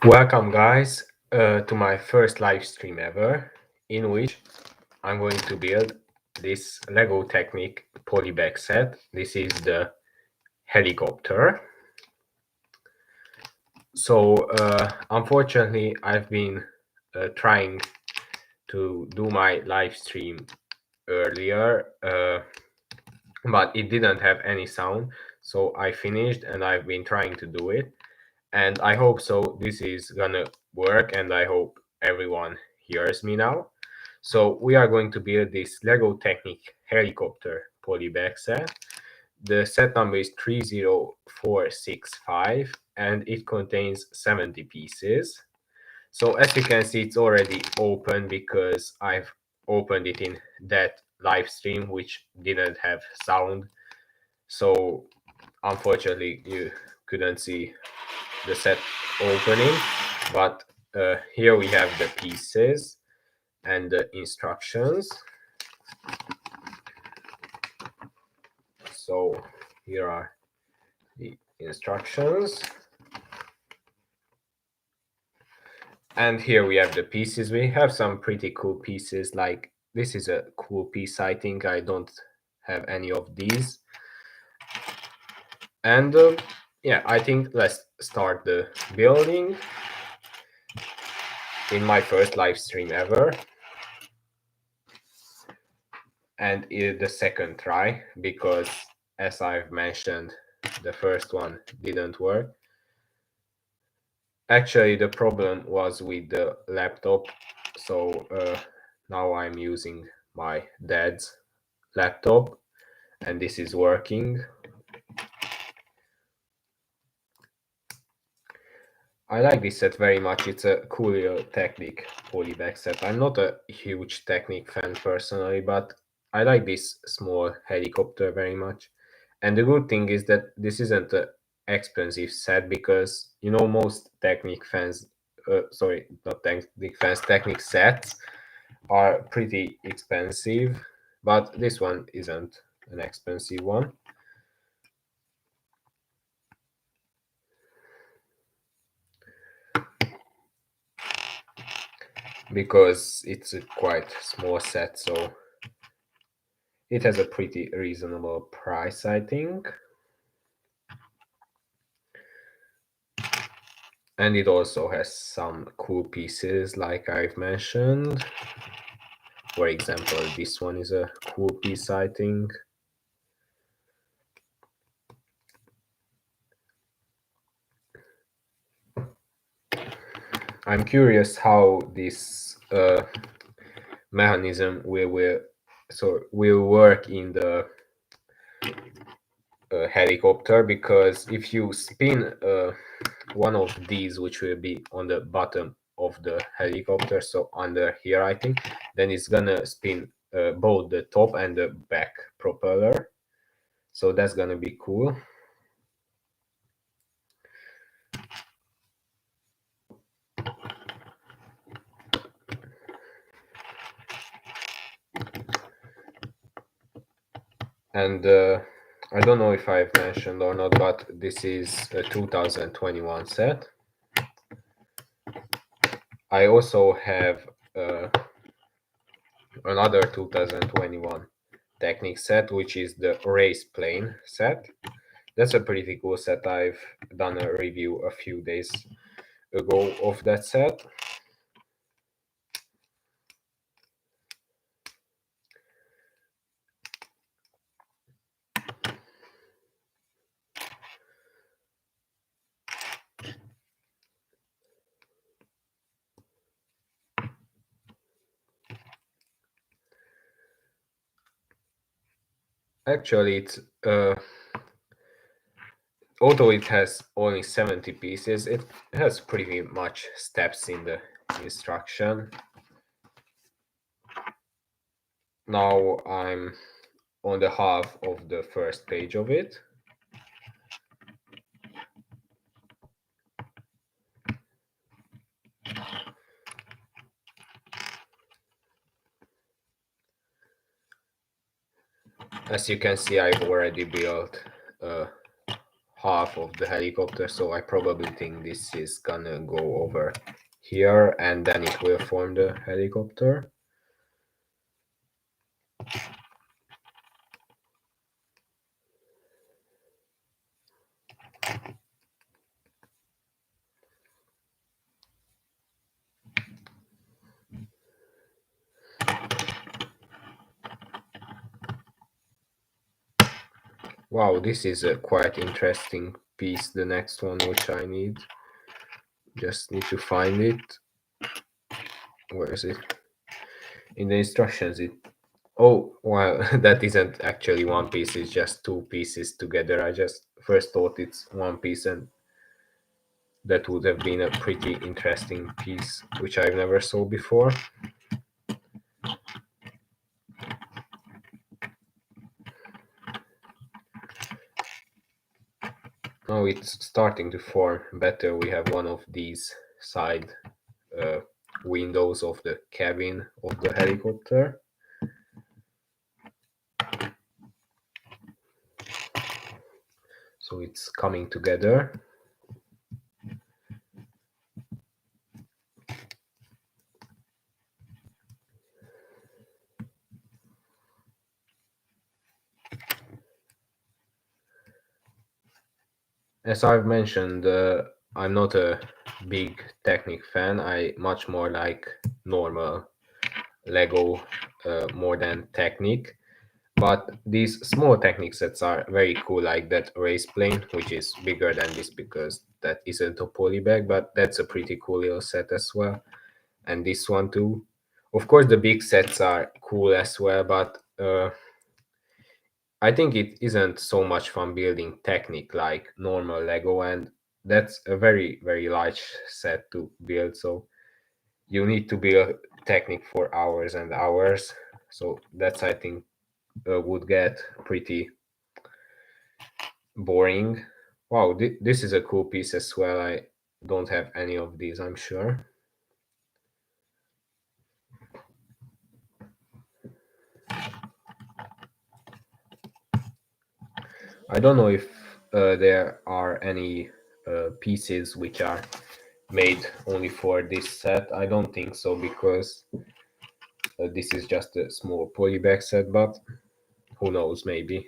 Welcome, guys, to my first live stream ever, in which I'm going to build this Lego Technic polybag set. This is the helicopter. So, unfortunately, I've been trying to do my live stream earlier, but it didn't have any sound. So I finished and I've been trying to do it. And I hope so this is gonna work, and I hope everyone hears me now. So we are going to build this Lego Technic Helicopter polybag set. The set number is 30465 and it contains 70 pieces. So as you can see, it's already open because I've opened it in that live stream which didn't have sound. So unfortunately you couldn't see the set opening, but here we have the pieces and the instructions. So here are the instructions, and here we have the pieces. We have some pretty cool pieces, like this is a cool piece. I think I don't have any of these, and yeah, I think let's start the building in my first live stream ever. And the second try, because as I've mentioned, the first one didn't work. Actually, the problem was with the laptop, so now I'm using my dad's laptop and this is working. I like this set very much. It's a cool little Technic polybag set. I'm not a huge Technic fan personally, but I like this small helicopter very much. And the good thing is that this isn't an expensive set, because you know most Technic fans, sorry, not Technic fans, Technic sets are pretty expensive, but this one isn't an expensive one. Because it's a quite small set, so it has a pretty reasonable price, I think. And it also has some cool pieces, like I've mentioned. For example, this one is a cool piece, I think. I'm curious how this mechanism will work in the helicopter, because if you spin one of these, which will be on the bottom of the helicopter, so under here I think, then it's gonna spin both the top and the back propeller, so that's gonna be cool. And I don't know if I've mentioned or not, but this is a 2021 set. I also have another 2021 Technic set, which is the race plane set. That's a pretty cool set. I've done a review a few days ago of that set. Actually, it's although it has only 70 pieces, it has pretty much steps in the instruction. Now I'm on the half of the first page of it. As you can see, I've already built half of the helicopter, so I probably think this is gonna go over here and then it will form the helicopter. Wow, this is a quite interesting piece, the next one which I need. Just need to find it. Where is it? In the instructions it... Oh, well, that isn't actually one piece, it's just two pieces together. I just first thought it's one piece, and that would have been a pretty interesting piece, which I've never saw before. Now it's starting to form better. We have one of these side windows of the cabin of the helicopter. So it's coming together. As I've mentioned, I'm not a big Technic fan. I much more like normal Lego more than Technic. But these small Technic sets are very cool, like that race plane, which is bigger than this because that isn't a polybag, but that's a pretty cool little set as well. And this one too. Of course, the big sets are cool as well, but I think it isn't so much fun building Technic like normal Lego, and that's a very, very large set to build. So you need to build Technic for hours and hours. So that's, I think, would get pretty boring. Wow, this is a cool piece as well. I don't have any of these, I'm sure. I don't know if there are any pieces which are made only for this set. I don't think so, because this is just a small polybag set, but who knows, maybe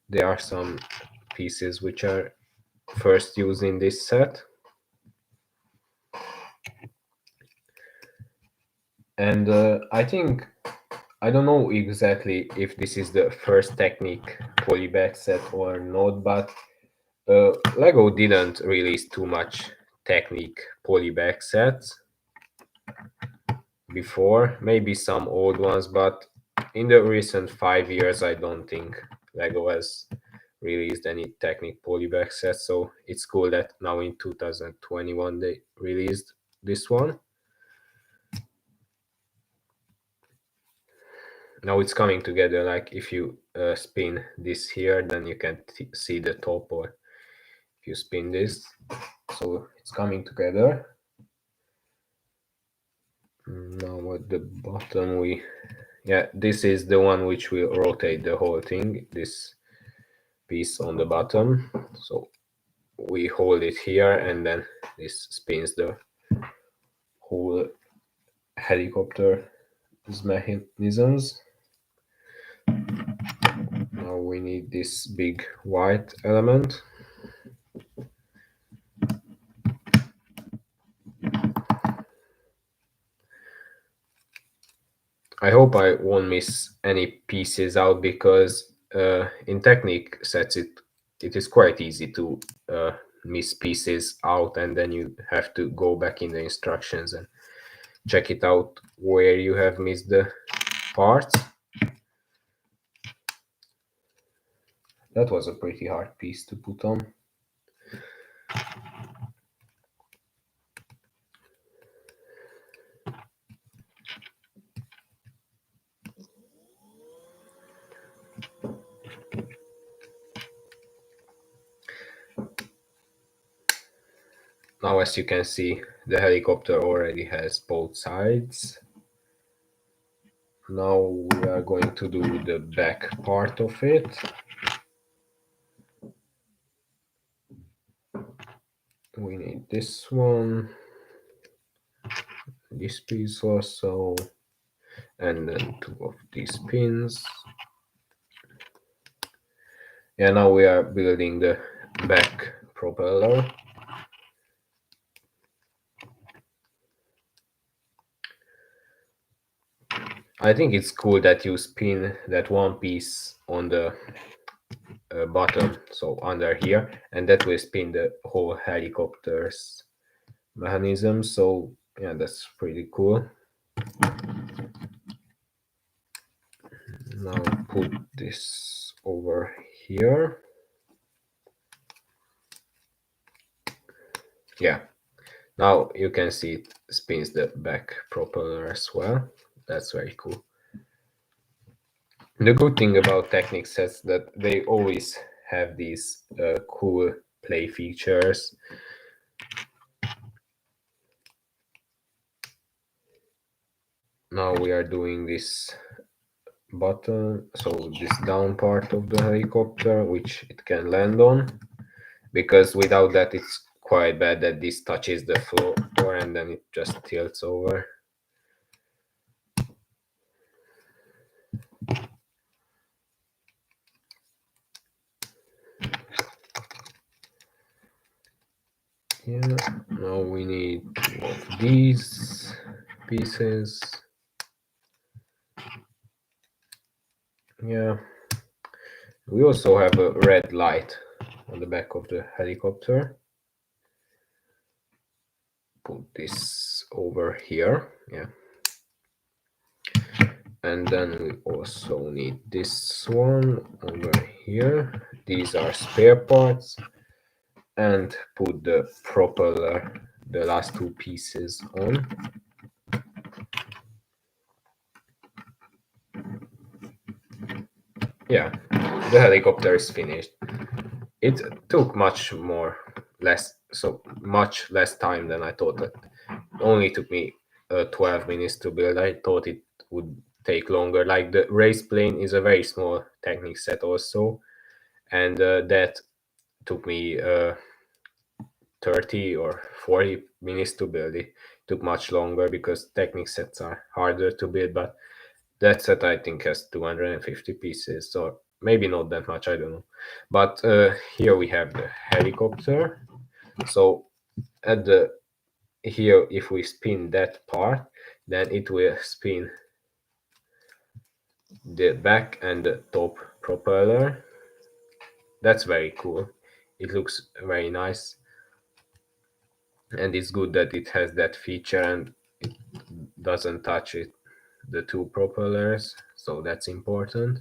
there are some pieces which are first used in this set. And I think, I don't know exactly if this is the first Technic polybag set or not, but Lego didn't release too much Technic polybag sets before. Maybe some old ones, but in the recent 5 years, I don't think Lego has released any Technic polybag sets. So it's cool that now in 2021 they released this one. Now it's coming together. Like if you spin this here, then you can see the top, or if you spin this, so it's coming together. Now at the bottom yeah, this is the one which will rotate the whole thing, this piece on the bottom. So we hold it here and then this spins the whole helicopter mechanisms. Now we need this big white element. I hope I won't miss any pieces out, because in Technic sets it is quite easy to miss pieces out, and then you have to go back in the instructions and check it out where you have missed the parts. That was a pretty hard piece to put on. Now, as you can see, the helicopter already has both sides. Now we are going to do the back part of it. we need this one, this piece also, and then two of these pins. Yeah, now we are building the back propeller. I think it's cool that you spin that one piece on the bottom, so under here, and that will spin the whole helicopter's mechanism. So yeah, that's pretty cool. Now put this over here. Yeah, now you can see it spins the back propeller as well. That's very cool. The good thing about Technic sets that they always have these cool play features. Now we are doing this button, so this down part of the helicopter, which it can land on, because without that it's quite bad that this touches the floor and then it just tilts over. Yeah, now we need two of these pieces. Yeah, we also have a red light on the back of the helicopter. Put this over here. Yeah, and then we also need this one over here. These are spare parts, and put the propeller, the last two pieces on. Yeah, the helicopter is finished. It took much less time than I thought. It only took me 12 minutes to build. I thought it would take longer. Like the race plane is a very small Technic set also, and that took me 30 or 40 minutes to build. It took much longer because Technic sets are harder to build, but that set I think has 250 pieces, or maybe not that much, I don't know. But here we have the helicopter. So at the here, if we spin that part, then it will spin the back and the top propeller. That's very cool. It looks very nice, and it's good that it has that feature and it doesn't touch it, the two propellers, so that's important.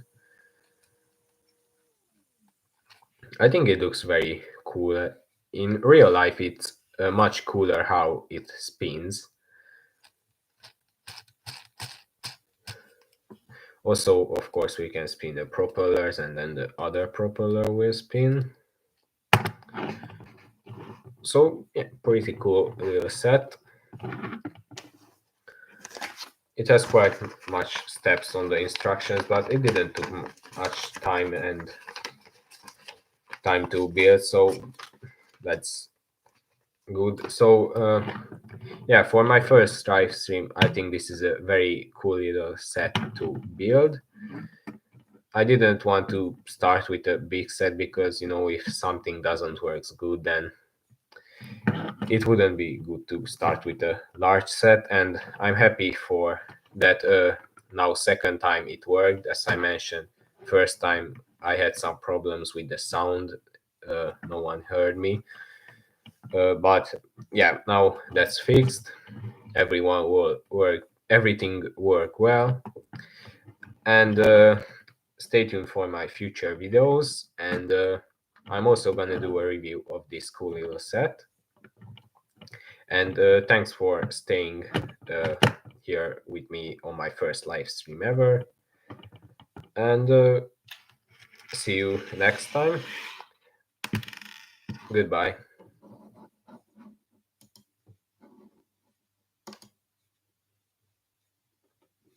I think it looks very cool. In real life, it's much cooler how it spins. Also, of course, we can spin the propellers and then the other propeller will spin. So, yeah, pretty cool little set. It has quite much steps on the instructions, but it didn't take much time to build, so that's good. So, yeah, for my first live stream, I think this is a very cool little set to build. I didn't want to start with a big set because, if something doesn't work good, then it wouldn't be good to start with a large set. And I'm happy for that. Now, second time it worked. As I mentioned, first time I had some problems with the sound. No one heard me. But yeah, now that's fixed. Everyone will work. Everything work well. And stay tuned for my future videos, and I'm also gonna do a review of this cool little set. And thanks for staying here with me on my first live stream ever, and see you next time. Goodbye.